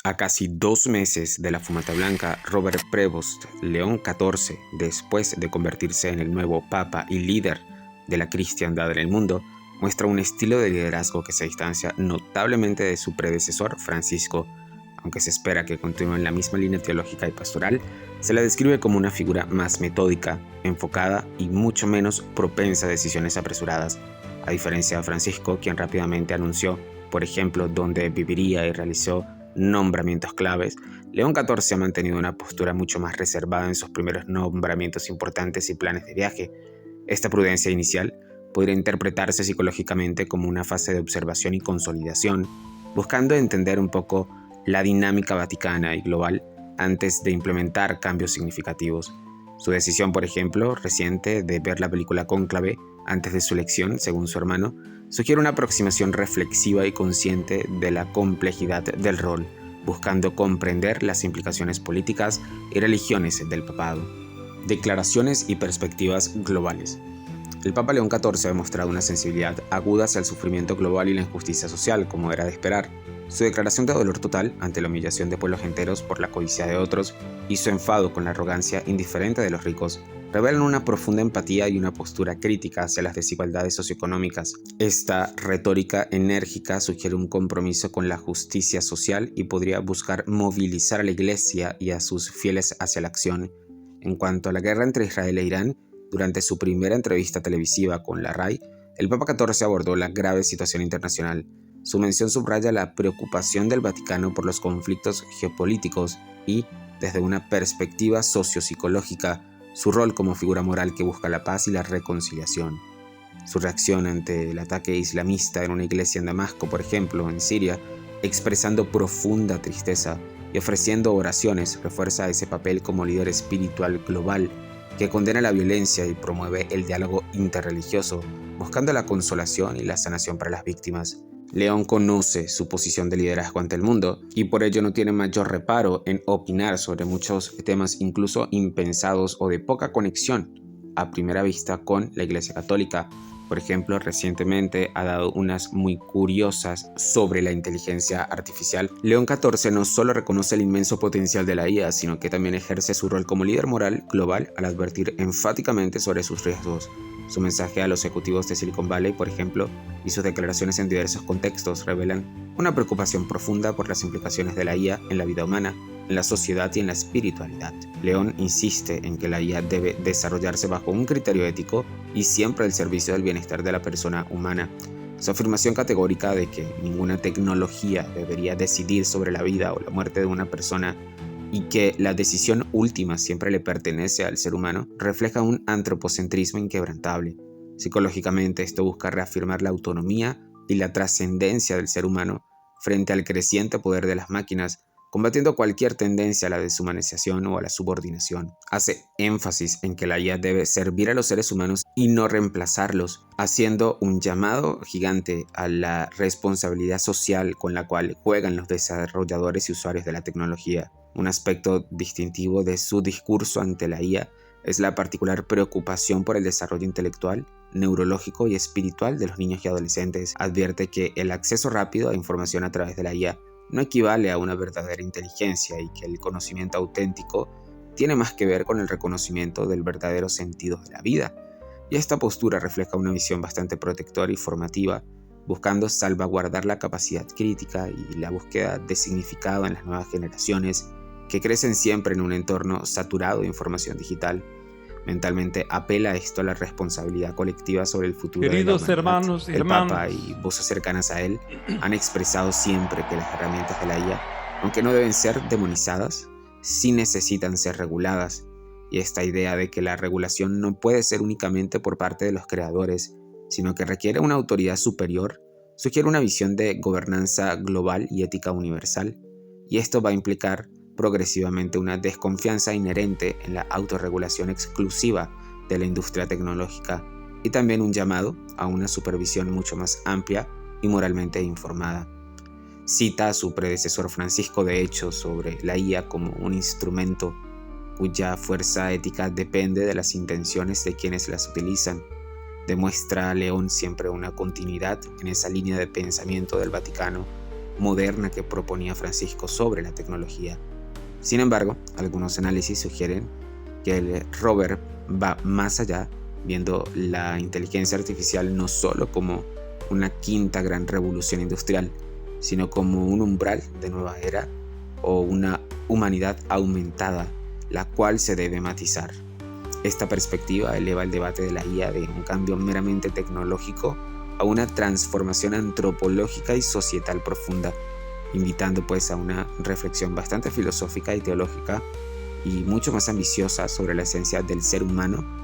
A casi 2 meses de la fumata blanca, Robert Prevost, León XIV, después de convertirse en el nuevo papa y líder de la cristiandad en el mundo, muestra un estilo de liderazgo que se distancia notablemente de su predecesor, Francisco. Aunque se espera que continúe en la misma línea teológica y pastoral, se la describe como una figura más metódica, enfocada y mucho menos propensa a decisiones apresuradas, a diferencia de Francisco, quien rápidamente anunció, por ejemplo, dónde viviría y realizó nombramientos claves. León XIV ha mantenido una postura mucho más reservada en sus primeros nombramientos importantes y planes de viaje. Esta prudencia inicial podría interpretarse psicológicamente como una fase de observación y consolidación, buscando entender un poco la dinámica vaticana y global antes de implementar cambios significativos. Su decisión, por ejemplo, reciente de ver la película Cónclave antes de su elección, según su hermano, sugiere una aproximación reflexiva y consciente de la complejidad del rol, buscando comprender las implicaciones políticas y religiones del papado. Declaraciones y perspectivas globales. El Papa León XIV ha demostrado una sensibilidad aguda hacia el sufrimiento global y la injusticia social, como era de esperar. Su declaración de dolor total ante la humillación de pueblos enteros por la codicia de otros y su enfado con la arrogancia indiferente de los ricos revelan una profunda empatía y una postura crítica hacia las desigualdades socioeconómicas. Esta retórica enérgica sugiere un compromiso con la justicia social y podría buscar movilizar a la Iglesia y a sus fieles hacia la acción. En cuanto a la guerra entre Israel e Irán, durante su primera entrevista televisiva con la RAI, el Papa XIV abordó la grave situación internacional. Su mención subraya la preocupación del Vaticano por los conflictos geopolíticos y, desde una perspectiva sociopsicológica, su rol como figura moral que busca la paz y la reconciliación. Su reacción ante el ataque islamista en una iglesia en Damasco, por ejemplo, en Siria, expresando profunda tristeza y ofreciendo oraciones, refuerza ese papel como líder espiritual global que condena la violencia y promueve el diálogo interreligioso, buscando la consolación y la sanación para las víctimas. León conoce su posición de liderazgo ante el mundo y por ello no tiene mayor reparo en opinar sobre muchos temas incluso impensados o de poca conexión a primera vista con la Iglesia Católica. Por ejemplo, recientemente ha dado unas muy curiosas sobre la inteligencia artificial. León XIV no solo reconoce el inmenso potencial de la IA, sino que también ejerce su rol como líder moral global al advertir enfáticamente sobre sus riesgos. Su mensaje a los ejecutivos de Silicon Valley, por ejemplo, y sus declaraciones en diversos contextos revelan una preocupación profunda por las implicaciones de la IA en la vida humana, en la sociedad y en la espiritualidad. León insiste en que la IA debe desarrollarse bajo un criterio ético y siempre al servicio del bienestar de la persona humana. Su afirmación categórica de que ninguna tecnología debería decidir sobre la vida o la muerte de una persona y que la decisión última siempre le pertenece al ser humano, refleja un antropocentrismo inquebrantable. Psicológicamente, esto busca reafirmar la autonomía y la trascendencia del ser humano frente al creciente poder de las máquinas, combatiendo cualquier tendencia a la deshumanización o a la subordinación. Hace énfasis en que la IA debe servir a los seres humanos y no reemplazarlos, haciendo un llamado gigante a la responsabilidad social con la cual juegan los desarrolladores y usuarios de la tecnología. Un aspecto distintivo de su discurso ante la IA es la particular preocupación por el desarrollo intelectual, neurológico y espiritual de los niños y adolescentes. Advierte que el acceso rápido a información a través de la IA no equivale a una verdadera inteligencia y que el conocimiento auténtico tiene más que ver con el reconocimiento del verdadero sentido de la vida. Y esta postura refleja una visión bastante protectora y formativa, buscando salvaguardar la capacidad crítica y la búsqueda de significado en las nuevas generaciones que crecen siempre en un entorno saturado de información digital. Mentalmente apela esto a la responsabilidad colectiva sobre el futuro Queridos de la humanidad. hermanos y El hermanas, Papa y voces cercanas a él han expresado siempre que las herramientas de la IA, aunque no deben ser demonizadas, sí necesitan ser reguladas. Y esta idea de que la regulación no puede ser únicamente por parte de los creadores, sino que requiere una autoridad superior, sugiere una visión de gobernanza global y ética universal. Y esto va a implicar progresivamente una desconfianza inherente en la autorregulación exclusiva de la industria tecnológica y también un llamado a una supervisión mucho más amplia y moralmente informada. Cita a su predecesor Francisco, de hecho, sobre la IA como un instrumento cuya fuerza ética depende de las intenciones de quienes las utilizan. Demuestra a León siempre una continuidad en esa línea de pensamiento del Vaticano, moderna que proponía Francisco sobre la tecnología. Sin embargo, algunos análisis sugieren que el rover va más allá, viendo la inteligencia artificial no solo como una quinta gran revolución industrial, sino como un umbral de nueva era o una humanidad aumentada, la cual se debe matizar. Esta perspectiva eleva el debate de la IA de un cambio meramente tecnológico a una transformación antropológica y societal profunda, invitando pues a una reflexión bastante filosófica y teológica y mucho más ambiciosa sobre la esencia del ser humano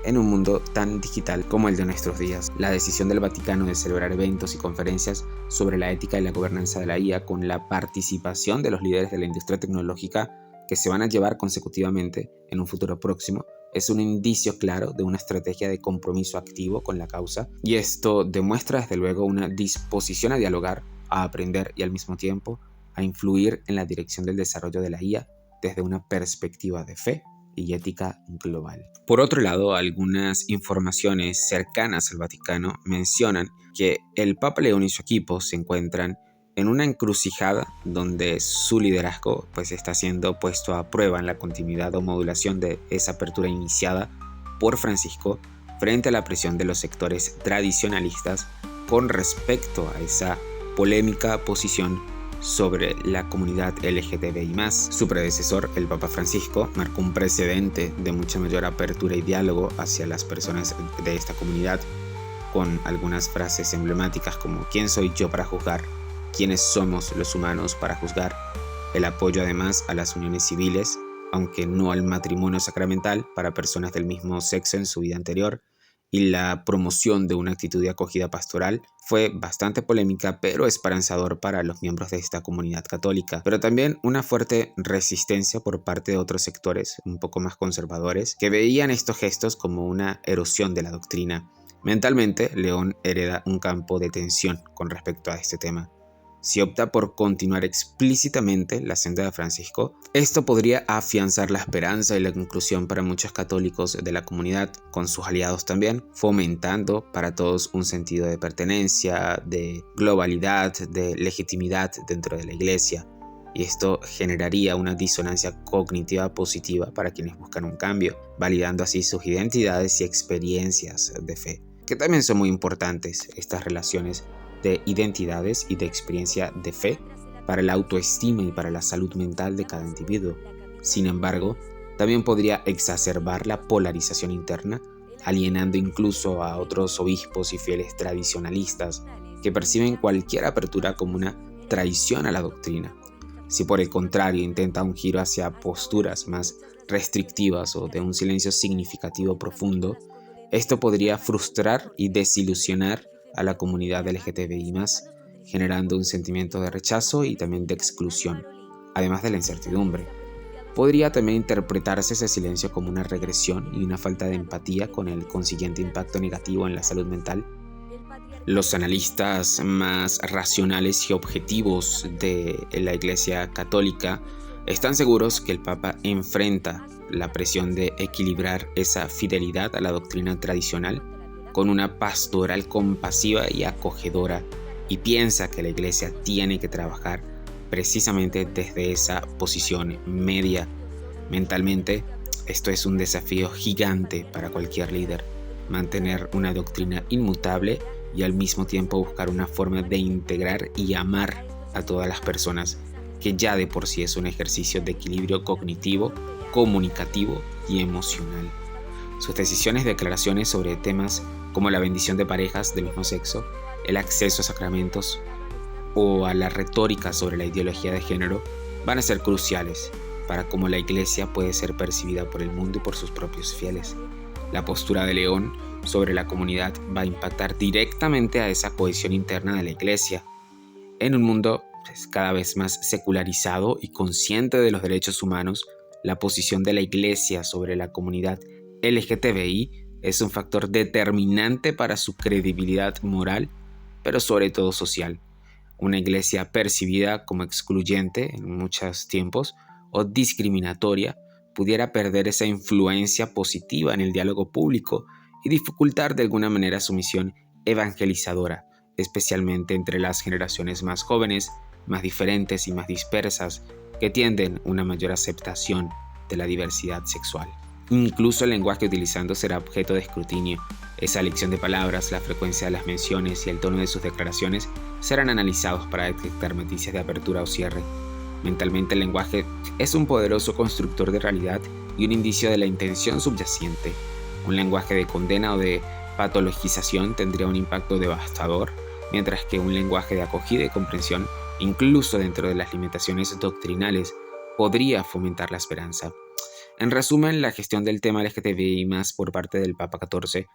en un mundo tan digital como el de nuestros días. La decisión del Vaticano de celebrar eventos y conferencias sobre la ética y la gobernanza de la IA con la participación de los líderes de la industria tecnológica que se van a llevar consecutivamente en un futuro próximo es un indicio claro de una estrategia de compromiso activo con la causa, y esto demuestra desde luego una disposición a dialogar, a aprender y al mismo tiempo a influir en la dirección del desarrollo de la IA desde una perspectiva de fe y ética global. Por otro lado, algunas informaciones cercanas al Vaticano mencionan que el Papa León y su equipo se encuentran en una encrucijada donde su liderazgo pues está siendo puesto a prueba en la continuidad o modulación de esa apertura iniciada por Francisco frente a la presión de los sectores tradicionalistas con respecto a esa polémica posición sobre la comunidad LGTBI+. Su predecesor, el Papa Francisco, marcó un precedente de mucha mayor apertura y diálogo hacia las personas de esta comunidad, con algunas frases emblemáticas como ¿quién soy yo para juzgar? ¿Quiénes somos los humanos para juzgar? El apoyo además a las uniones civiles, aunque no al matrimonio sacramental para personas del mismo sexo en su vida anterior, y la promoción de una actitud de acogida pastoral fue bastante polémica, pero esperanzador para los miembros de esta comunidad católica. Pero también una fuerte resistencia por parte de otros sectores un poco más conservadores que veían estos gestos como una erosión de la doctrina. Mentalmente, León hereda un campo de tensión con respecto a este tema. Si opta por continuar explícitamente la senda de Francisco, esto podría afianzar la esperanza y la conclusión para muchos católicos de la comunidad, con sus aliados también, fomentando para todos un sentido de pertenencia, de globalidad, de legitimidad dentro de la Iglesia. Y esto generaría una disonancia cognitiva positiva para quienes buscan un cambio, validando así sus identidades y experiencias de fe, que también son muy importantes estas relaciones de identidades y de experiencia de fe para la autoestima y para la salud mental de cada individuo. Sin embargo, también podría exacerbar la polarización interna, alienando incluso a otros obispos y fieles tradicionalistas que perciben cualquier apertura como una traición a la doctrina. Si por el contrario intenta un giro hacia posturas más restrictivas o de un silencio significativo profundo, esto podría frustrar y desilusionar a la comunidad LGTBI+, generando un sentimiento de rechazo y también de exclusión, además de la incertidumbre. Podría también interpretarse ese silencio como una regresión y una falta de empatía, con el consiguiente impacto negativo en la salud mental. Los analistas más racionales y objetivos de la Iglesia Católica están seguros que el Papa enfrenta la presión de equilibrar esa fidelidad a la doctrina tradicional con una pastoral compasiva y acogedora, y piensa que la Iglesia tiene que trabajar precisamente desde esa posición media. Mentalmente, esto es un desafío gigante para cualquier líder: mantener una doctrina inmutable y al mismo tiempo buscar una forma de integrar y amar a todas las personas, que ya de por sí es un ejercicio de equilibrio cognitivo, comunicativo y emocional. Sus decisiones y declaraciones sobre temas como la bendición de parejas del mismo sexo, el acceso a sacramentos o a la retórica sobre la ideología de género van a ser cruciales para cómo la Iglesia puede ser percibida por el mundo y por sus propios fieles. La postura de León sobre la comunidad va a impactar directamente a esa cohesión interna de la Iglesia. En un mundo cada vez más secularizado y consciente de los derechos humanos, la posición de la Iglesia sobre la comunidad LGTBI es un factor determinante para su credibilidad moral, pero sobre todo social. Una Iglesia percibida como excluyente en muchos tiempos o discriminatoria pudiera perder esa influencia positiva en el diálogo público y dificultar de alguna manera su misión evangelizadora, especialmente entre las generaciones más jóvenes más diferentes y más dispersas, que tienden a una mayor aceptación de la diversidad sexual. Incluso el lenguaje utilizado será objeto de escrutinio. Esa elección de palabras, la frecuencia de las menciones y el tono de sus declaraciones serán analizados para detectar matices de apertura o cierre. Mentalmente, el lenguaje es un poderoso constructor de realidad y un indicio de la intención subyacente. Un lenguaje de condena o de patologización tendría un impacto devastador, mientras que un lenguaje de acogida y comprensión, incluso dentro de las limitaciones doctrinales, podría fomentar la esperanza. En resumen, la gestión del tema LGTBI+ por parte del Papa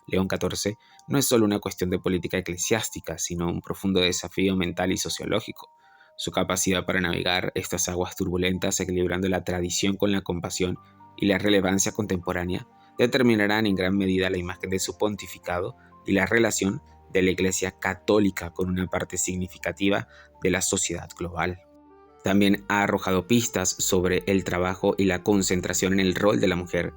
León XIV, no es solo una cuestión de política eclesiástica, sino un profundo desafío mental y sociológico. Su capacidad para navegar estas aguas turbulentas, equilibrando la tradición con la compasión y la relevancia contemporánea, determinarán en gran medida la imagen de su pontificado y la relación de la Iglesia Católica con una parte significativa de la sociedad global. También ha arrojado pistas sobre el trabajo y la concentración en el rol de la mujer,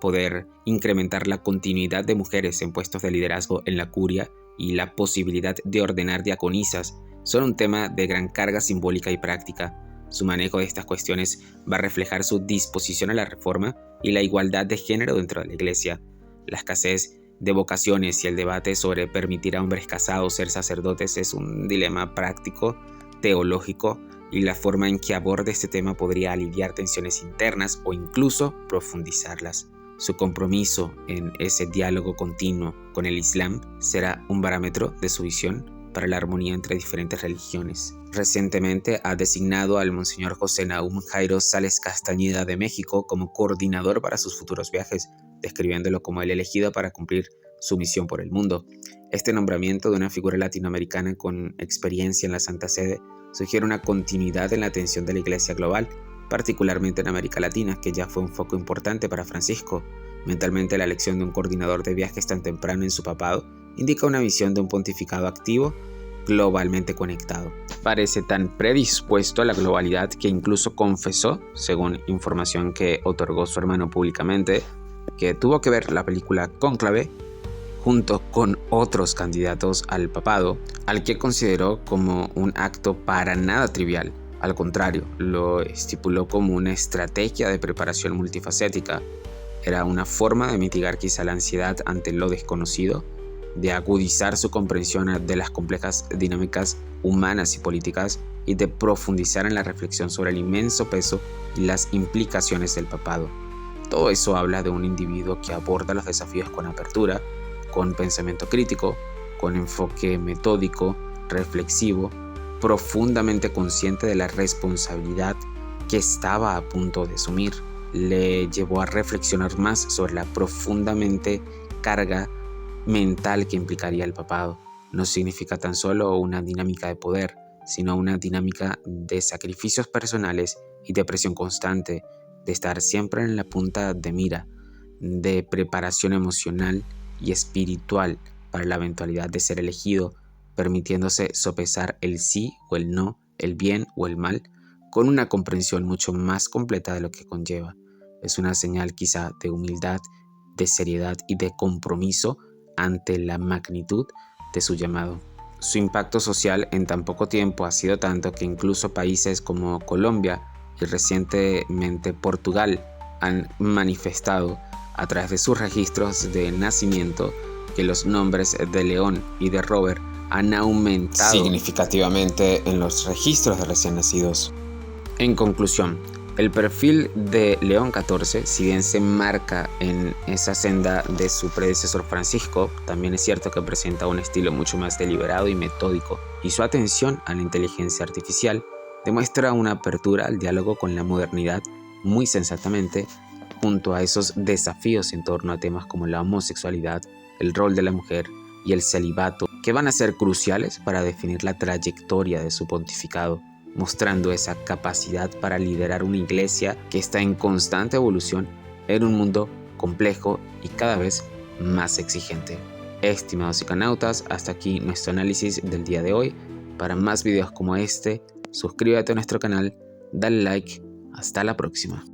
poder incrementar la continuidad de mujeres en puestos de liderazgo en la curia y la posibilidad de ordenar diaconisas son un tema de gran carga simbólica y práctica. Su manejo de estas cuestiones va a reflejar su disposición a la reforma y la igualdad de género dentro de la Iglesia. La escasez de vocaciones y el debate sobre permitir a hombres casados ser sacerdotes es un dilema práctico, teológico, y la forma en que aborde este tema podría aliviar tensiones internas o incluso profundizarlas. Su compromiso en ese diálogo continuo con el Islam será un parámetro de su visión para la armonía entre diferentes religiones. Recientemente ha designado al Monseñor José Nahum Jairo Sales Castañeda de México como coordinador para sus futuros viajes, describiéndolo como el elegido para cumplir su misión por el mundo. Este nombramiento de una figura latinoamericana con experiencia en la Santa Sede sugiere una continuidad en la atención de la Iglesia global, particularmente en América Latina, que ya fue un foco importante para Francisco. Mentalmente, la elección de un coordinador de viajes tan temprano en su papado indica una visión de un pontificado activo, globalmente conectado. Parece tan predispuesto a la globalidad que incluso confesó, según información que otorgó su hermano públicamente, que tuvo que ver la película Cónclave junto con otros candidatos al papado, al que consideró como un acto para nada trivial. Al contrario, lo estipuló como una estrategia de preparación multifacética. Era una forma de mitigar quizá la ansiedad ante lo desconocido, de agudizar su comprensión de las complejas dinámicas humanas y políticas y de profundizar en la reflexión sobre el inmenso peso y las implicaciones del papado. Todo eso habla de un individuo que aborda los desafíos con apertura, con pensamiento crítico, con enfoque metódico, reflexivo, profundamente consciente de la responsabilidad que estaba a punto de asumir. Le llevó a reflexionar más sobre la profundamente carga mental que implicaría el papado. No significa tan solo una dinámica de poder, sino una dinámica de sacrificios personales y de presión constante, de estar siempre en la punta de mira, de preparación emocional y espiritual para la eventualidad de ser elegido, permitiéndose sopesar el sí o el no, el bien o el mal, con una comprensión mucho más completa de lo que conlleva. Es una señal quizá de humildad, de seriedad y de compromiso ante la magnitud de su llamado. Su impacto social en tan poco tiempo ha sido tanto que incluso países como Colombia y recientemente Portugal han manifestado a través de sus registros de nacimiento que los nombres de León y de Robert han aumentado significativamente en los registros de recién nacidos. En conclusión, el perfil de León XIV, si bien se marca en esa senda de su predecesor Francisco, también es cierto que presenta un estilo mucho más deliberado y metódico, y su atención a la inteligencia artificial demuestra una apertura al diálogo con la modernidad muy sensatamente, junto a esos desafíos en torno a temas como la homosexualidad, el rol de la mujer y el celibato, que van a ser cruciales para definir la trayectoria de su pontificado, mostrando esa capacidad para liderar una iglesia que está en constante evolución en un mundo complejo y cada vez más exigente. Estimados psiconautas, hasta aquí nuestro análisis del día de hoy. Para más videos como este, suscríbete a nuestro canal, dale like, hasta la próxima.